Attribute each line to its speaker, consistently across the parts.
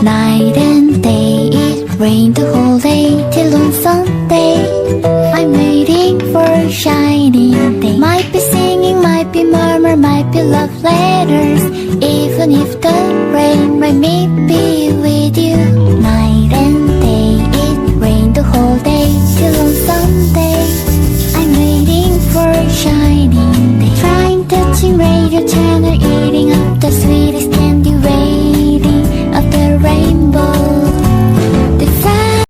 Speaker 1: Night and day, it rained the whole day till on Sunday. I'm waiting for a shining day. Might be singing, might be murmur, might be love letters. Even if the rain might me be with you. Night and day, it rained the whole day till on Sunday. I'm waiting for a shining day. Trying touching radio channel, eating up the sweetest candy, waiting of the rainbow. The flag.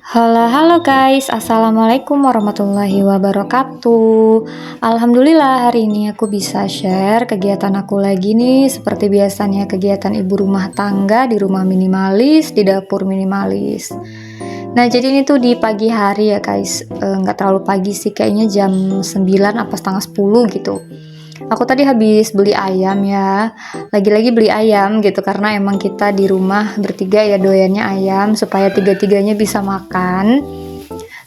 Speaker 2: Halo guys, assalamualaikum warahmatullahi wabarakatuh. Alhamdulillah hari ini aku bisa share kegiatan aku lagi nih. Seperti biasanya kegiatan ibu rumah tangga di rumah minimalis, di dapur minimalis. Nah jadi ini tuh di pagi hari ya guys, nggak terlalu pagi sih, kayaknya jam 9 apa setengah 10 gitu. Aku tadi habis beli ayam ya, lagi-lagi beli ayam gitu karena emang kita di rumah bertiga ya doyannya ayam supaya tiga-tiganya bisa makan.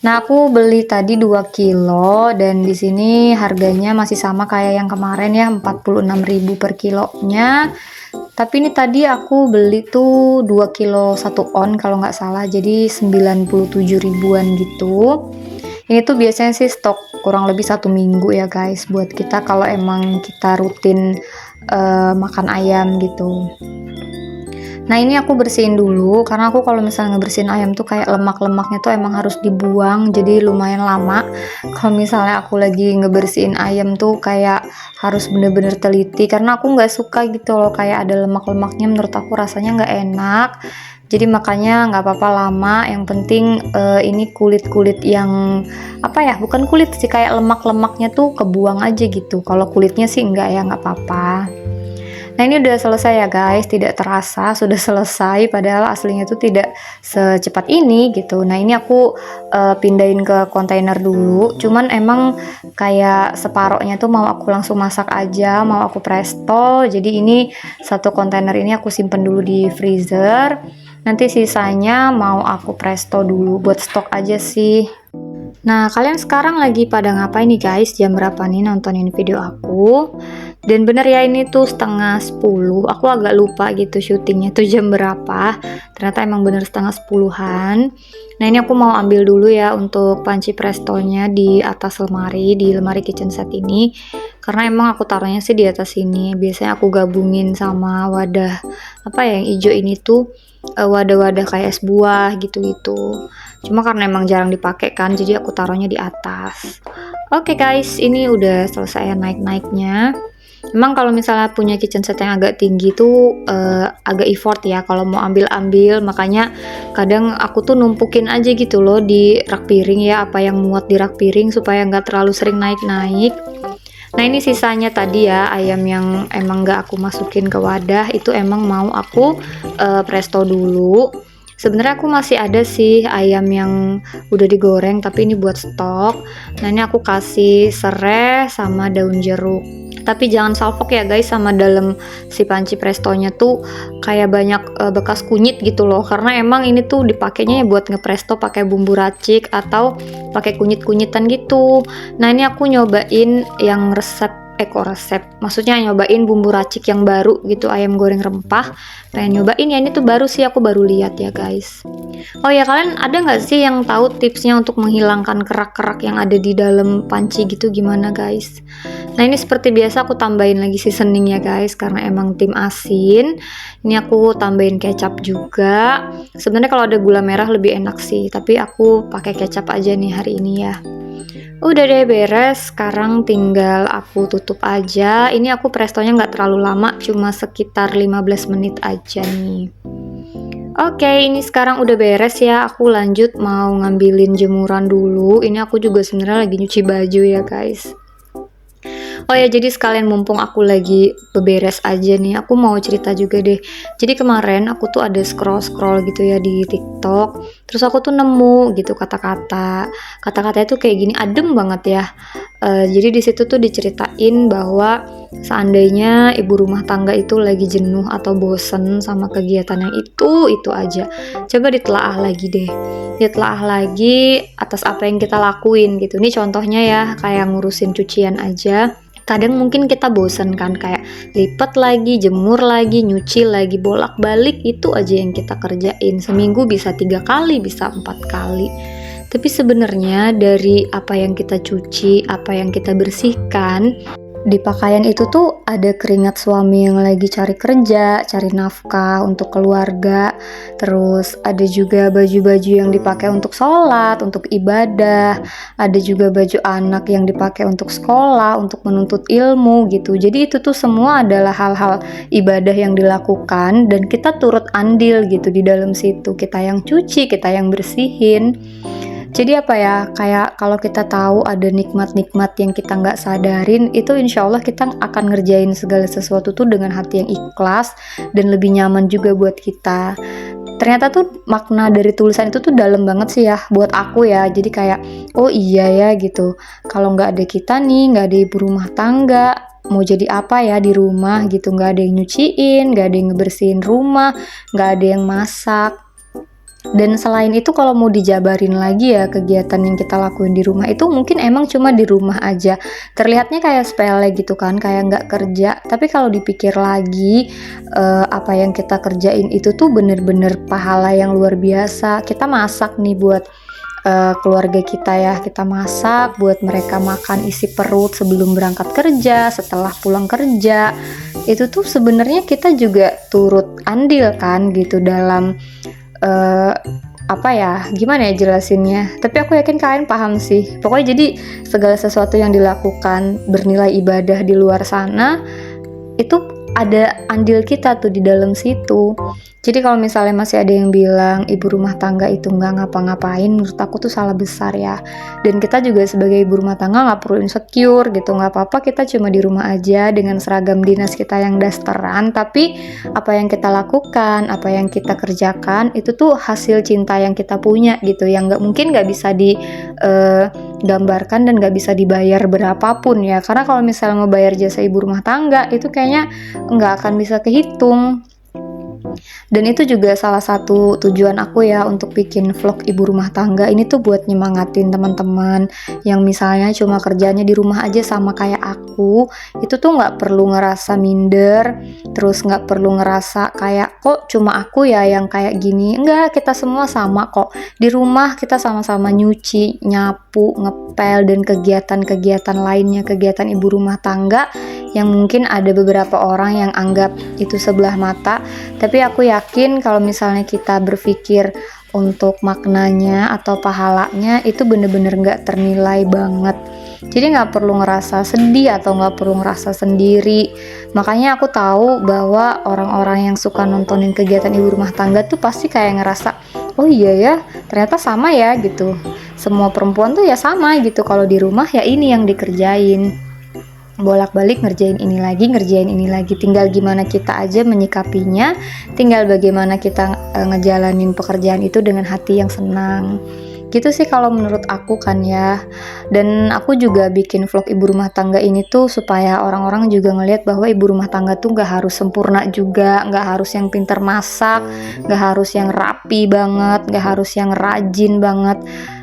Speaker 2: Nah aku beli tadi 2 kilo dan di sini harganya masih sama kayak yang kemarin ya, 46.000 per kilonya. Tapi ini tadi aku beli tuh 2 kilo 1 on kalau nggak salah, jadi 97 ribuan gitu. Ini tuh biasanya sih stok kurang lebih 1 minggu ya guys buat kita kalau emang kita rutin makan ayam gitu. Nah ini aku bersihin dulu karena aku kalau misalnya ngebersihin ayam tuh kayak lemak-lemaknya tuh emang harus dibuang, jadi lumayan lama. Kalau misalnya aku lagi ngebersihin ayam tuh kayak harus bener-bener teliti karena aku nggak suka gitu loh kayak ada lemak-lemaknya, menurut aku rasanya nggak enak. Jadi makanya nggak apa-apa lama, yang penting ini kulit-kulit yang apa ya, bukan kulit sih, kayak lemak-lemaknya tuh kebuang aja gitu. Kalau kulitnya sih enggak ya, nggak apa-apa. Nah ini udah selesai ya guys, tidak terasa sudah selesai, padahal aslinya tuh tidak secepat ini gitu. Nah ini aku pindahin ke kontainer dulu, cuman emang kayak separohnya tuh mau aku langsung masak aja, mau aku presto. Jadi ini satu kontainer ini aku simpen dulu di freezer. Nanti sisanya mau aku presto dulu buat stok aja sih. Nah kalian sekarang lagi pada ngapain nih guys? Jam berapa nih nontonin video aku? Dan bener ya ini tuh setengah 10. Aku agak lupa gitu syutingnya tuh jam berapa. Ternyata emang bener setengah 10-an. Nah ini aku mau ambil dulu ya untuk panci prestonya di atas lemari, di lemari kitchen set ini. Karena emang aku taruhnya sih di atas sini. Biasanya aku gabungin sama wadah apa ya yang hijau ini tuh, wadah-wadah kayak es buah gitu-gitu. Cuma karena emang jarang dipakai kan, jadi aku taruhnya di atas. Oke guys, ini udah selesai naik-naiknya. Emang kalau misalnya punya kitchen set yang agak tinggi tuh agak effort ya kalau mau ambil-ambil, makanya kadang aku tuh numpukin aja gitu loh di rak piring ya, apa yang muat di rak piring supaya nggak terlalu sering naik-naik. Nah ini sisanya tadi ya, ayam yang emang nggak aku masukin ke wadah itu emang mau aku presto dulu. Sebenarnya aku masih ada sih ayam yang udah digoreng tapi ini buat stok. Nah ini aku kasih serai sama daun jeruk. Tapi jangan salfok ya guys, sama dalam si panci prestonya tuh kayak banyak bekas kunyit gitu loh, karena emang ini tuh dipakainya ya buat ngepresto pakai bumbu racik atau pakai kunyit-kunyitan gitu. Nah ini aku nyobain yang resep, maksudnya nyobain bumbu racik yang baru gitu, ayam goreng rempah. Pengen nyobain ya, ini tuh baru sih, aku baru lihat ya guys. Oh ya, kalian ada nggak sih yang tahu tipsnya untuk menghilangkan kerak-kerak yang ada di dalam panci gitu, gimana guys? Nah ini seperti biasa aku tambahin lagi seasoning ya guys, karena emang tim asin. Ini aku tambahin kecap juga. Sebenarnya kalau ada gula merah lebih enak sih, tapi aku pakai kecap aja nih hari ini ya. Udah deh beres, sekarang tinggal aku tutup aja. Ini aku prestonya nggak terlalu lama, cuma sekitar 15 menit aja nih. Oke, ini sekarang udah beres ya, aku lanjut mau ngambilin jemuran dulu. Ini aku juga sebenarnya lagi nyuci baju ya guys. Oh ya, jadi sekalian mumpung aku lagi beberes aja nih, aku mau cerita juga deh. Jadi kemarin aku tuh ada scroll gitu ya di TikTok, terus aku tuh nemu gitu kata-katanya tuh kayak gini, adem banget ya. Jadi di situ tuh diceritain bahwa seandainya ibu rumah tangga itu lagi jenuh atau bosen sama kegiatan yang itu aja, coba ditelaah lagi deh, ditelaah lagi atas apa yang kita lakuin gitu. Ini contohnya ya, kayak ngurusin cucian aja. Kadang mungkin kita bosen kan, kayak lipat lagi, jemur lagi, nyuci lagi, bolak-balik itu aja yang kita kerjain. Seminggu bisa 3 kali, bisa 4 kali. Tapi sebenarnya dari apa yang kita cuci, apa yang kita bersihkan, di pakaian itu tuh ada keringat suami yang lagi cari kerja, cari nafkah untuk keluarga. Terus ada juga baju-baju yang dipakai untuk sholat, untuk ibadah. Ada juga baju anak yang dipakai untuk sekolah, untuk menuntut ilmu gitu. Jadi itu tuh semua adalah hal-hal ibadah yang dilakukan dan kita turut andil gitu di dalam situ. Kita yang cuci, kita yang bersihin. Jadi apa ya, kayak kalau kita tahu ada nikmat-nikmat yang kita nggak sadarin, itu insya Allah kita akan ngerjain segala sesuatu tuh dengan hati yang ikhlas dan lebih nyaman juga buat kita. Ternyata tuh makna dari tulisan itu tuh dalam banget sih ya buat aku ya. Jadi kayak, oh iya ya gitu, kalau nggak ada kita nih, nggak ada ibu rumah tangga, mau jadi apa ya di rumah gitu, nggak ada yang nyuciin, nggak ada yang ngebersihin rumah, nggak ada yang masak. Dan selain itu kalau mau dijabarin lagi ya kegiatan yang kita lakuin di rumah itu mungkin emang cuma di rumah aja. Terlihatnya kayak sepele gitu kan, kayak nggak kerja. Tapi kalau dipikir lagi apa yang kita kerjain itu tuh bener-bener pahala yang luar biasa. Kita masak nih buat keluarga kita ya, kita masak buat mereka makan isi perut sebelum berangkat kerja, setelah pulang kerja. Itu tuh sebenarnya kita juga turut andil kan gitu dalam apa ya, gimana ya jelasinnya, tapi aku yakin kalian paham sih. Pokoknya jadi segala sesuatu yang dilakukan bernilai ibadah di luar sana itu ada andil kita tuh di dalam situ. Jadi kalau misalnya masih ada yang bilang ibu rumah tangga itu nggak ngapa-ngapain, menurut aku tuh salah besar ya. Dan kita juga sebagai ibu rumah tangga nggak perlu insecure gitu, nggak apa-apa kita cuma di rumah aja dengan seragam dinas kita yang dasteran, tapi apa yang kita lakukan, apa yang kita kerjakan itu tuh hasil cinta yang kita punya gitu, yang nggak bisa digambarkan dan nggak bisa dibayar berapapun ya. Karena kalau misalnya mau bayar jasa ibu rumah tangga itu kayaknya nggak akan bisa kehitung. Dan itu juga salah satu tujuan aku ya untuk bikin vlog ibu rumah tangga ini tuh buat nyemangatin teman-teman yang misalnya cuma kerjanya di rumah aja sama kayak aku. Itu tuh nggak perlu ngerasa minder, terus nggak perlu ngerasa kayak kok cuma aku ya yang kayak gini. Enggak, kita semua sama kok. Di rumah kita sama-sama nyuci, nyapu, ngepel, dan kegiatan-kegiatan lainnya, kegiatan ibu rumah tangga yang mungkin ada beberapa orang yang anggap itu sebelah mata, tapi aku yakin kalau misalnya kita berpikir untuk maknanya atau pahalanya itu bener-bener gak ternilai banget. Jadi gak perlu ngerasa sedih atau gak perlu ngerasa sendiri. Makanya aku tahu bahwa orang-orang yang suka nontonin kegiatan ibu rumah tangga tuh pasti kayak ngerasa, oh iya ya ternyata sama ya gitu, semua perempuan tuh ya sama gitu, kalau di rumah ya ini yang dikerjain, bolak-balik ngerjain ini lagi, tinggal gimana kita aja menyikapinya, tinggal bagaimana kita ngejalanin pekerjaan itu dengan hati yang senang. Gitu sih kalau menurut aku kan ya. Dan aku juga bikin vlog ibu rumah tangga ini tuh supaya orang-orang juga ngelihat bahwa ibu rumah tangga tuh gak harus sempurna juga, gak harus yang pintar masak, gak harus yang rapi banget, gak harus yang rajin banget.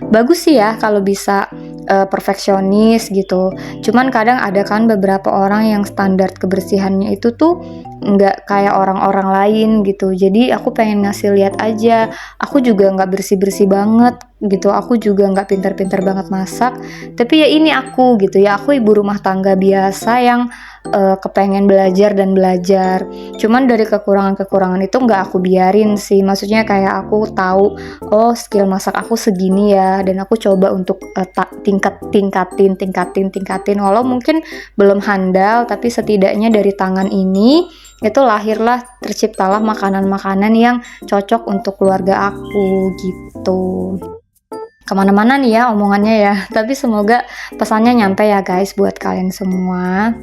Speaker 2: Bagus sih ya kalau bisa perfeksionis gitu. Cuman kadang ada kan beberapa orang yang standar kebersihannya itu tuh nggak kayak orang-orang lain gitu. Jadi aku pengen ngasih lihat aja, aku juga nggak bersih-bersih banget gitu, aku juga nggak pintar-pintar banget masak, tapi ya ini aku gitu ya, aku ibu rumah tangga biasa yang kepengen belajar dan belajar. Cuman dari kekurangan-kekurangan itu nggak aku biarin sih, maksudnya kayak aku tahu oh skill masak aku segini ya, dan aku coba untuk tingkatin walau mungkin belum handal, tapi setidaknya dari tangan ini itu lahirlah, terciptalah makanan-makanan yang cocok untuk keluarga aku gitu. Kemana-mana nih ya omongannya ya, tapi semoga pesannya nyampe ya guys buat kalian semua.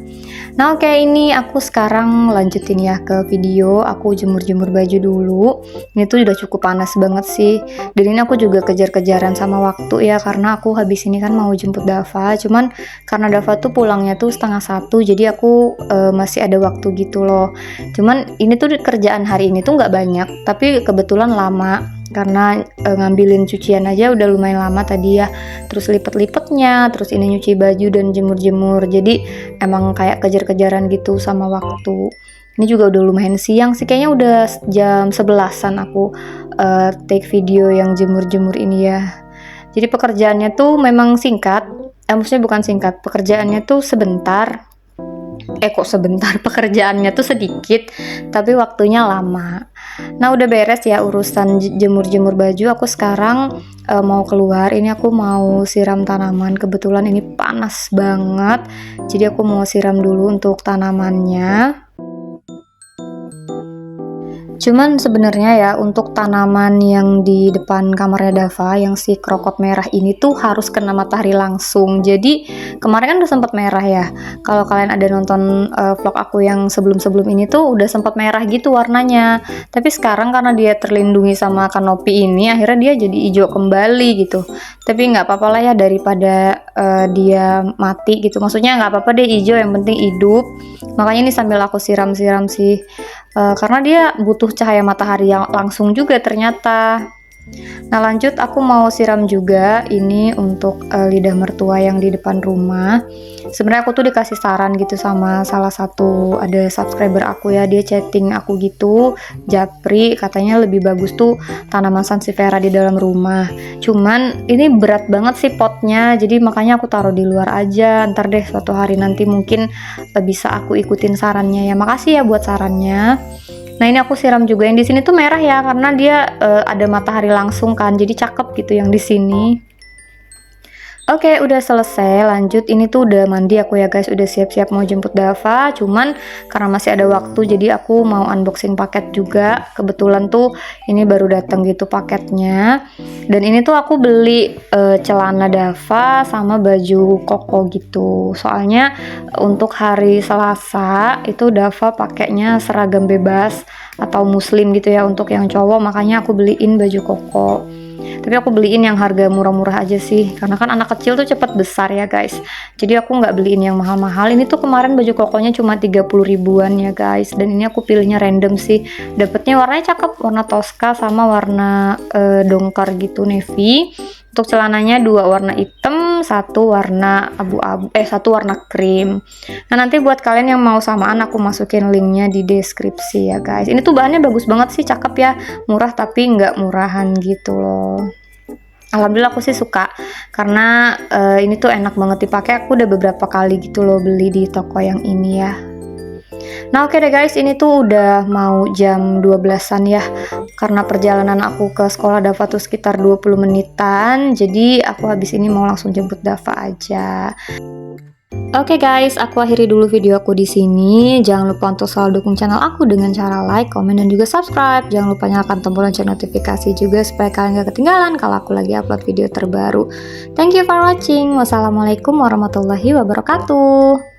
Speaker 2: Nah oke, ini aku sekarang lanjutin ya ke video. Aku jemur-jemur baju dulu. Ini tuh udah cukup panas banget sih, dan ini aku juga kejar-kejaran sama waktu ya, karena aku habis ini kan mau jemput Dava. Cuman karena Dava tuh pulangnya tuh 12:30, jadi aku masih ada waktu gitu loh. Cuman ini tuh kerjaan hari ini tuh nggak banyak, tapi kebetulan lama. karena ngambilin cucian aja udah lumayan lama tadi ya, terus lipet-lipetnya, terus ini nyuci baju dan jemur-jemur, jadi emang kayak kejar-kejaran gitu sama waktu. Ini juga udah lumayan siang sih, kayaknya udah jam 11-an aku take video yang jemur-jemur ini ya. Jadi pekerjaannya tuh memang singkat, maksudnya bukan singkat, pekerjaannya tuh sebentar. Kok sebentar, pekerjaannya tuh sedikit tapi waktunya lama. Nah udah beres ya urusan jemur-jemur baju, aku sekarang mau keluar. Ini aku mau siram tanaman, kebetulan ini panas banget, jadi aku mau siram dulu untuk tanamannya. Cuman sebenarnya ya untuk tanaman yang di depan kamarnya Dava yang si krokot merah ini tuh harus kena matahari langsung. Jadi kemarin kan udah sempat merah ya. Kalau kalian ada nonton vlog aku yang sebelum-sebelum ini tuh udah sempat merah gitu warnanya. Tapi sekarang karena dia terlindungi sama kanopi ini, akhirnya dia jadi hijau kembali gitu. Tapi nggak apa-apa lah ya daripada dia mati gitu. Maksudnya nggak apa-apa deh hijau, yang penting hidup. Makanya ini sambil aku siram-siram sih. Karena dia butuh cahaya matahari yang langsung juga ternyata. Nah lanjut aku mau siram juga ini untuk lidah mertua yang di depan rumah. Sebenarnya aku tuh dikasih saran gitu sama salah satu ada subscriber aku ya, dia chatting aku gitu, Japri, katanya lebih bagus tuh tanaman sansevieria di dalam rumah. Cuman ini berat banget sih potnya, jadi makanya aku taruh di luar aja. Ntar deh suatu hari nanti mungkin bisa aku ikutin sarannya ya. Makasih ya buat sarannya. Nah ini aku siram juga yang di sini tuh merah ya, karena dia ada matahari langsung kan, jadi cakep gitu yang di sini. Oke, udah selesai. Lanjut, ini tuh udah mandi aku ya guys, udah siap-siap mau jemput Dava. Cuman karena masih ada waktu, jadi aku mau unboxing paket juga. Kebetulan tuh ini baru datang gitu paketnya. Dan ini tuh aku beli celana Dava sama baju koko gitu. Soalnya untuk hari Selasa itu Dava pakainya seragam bebas atau muslim gitu ya untuk yang cowok, makanya aku beliin baju koko. Tapi aku beliin yang harga murah-murah aja sih, karena kan anak kecil tuh cepet besar ya guys, jadi aku nggak beliin yang mahal-mahal. Ini tuh kemarin baju kokonya cuma 30 ribuan ya guys, dan ini aku pilihnya random sih, dapetnya warnanya cakep, warna toska sama warna dongker gitu navy. Untuk celananya 2 warna hitam, 1 warna abu-abu, 1 warna krim. Nah nanti buat kalian yang mau samaan aku masukin linknya di deskripsi ya guys. Ini tuh bahannya bagus banget sih, cakep ya, murah tapi nggak murahan gitu loh. Alhamdulillah aku sih suka, karena ini tuh enak banget dipakai. Aku udah beberapa kali gitu loh beli di toko yang ini ya. Nah oke deh guys, ini tuh udah mau jam 12-an ya, karena perjalanan aku ke sekolah Dava tuh sekitar 20 menitan, jadi aku habis ini mau langsung jemput Dava aja. Oke guys, aku akhiri dulu video aku di sini. Jangan lupa untuk selalu dukung channel aku dengan cara like, komen, dan juga subscribe. Jangan lupa nyalakan tombol lonceng notifikasi juga supaya kalian gak ketinggalan kalau aku lagi upload video terbaru. Thank you for watching. Wassalamualaikum warahmatullahi wabarakatuh.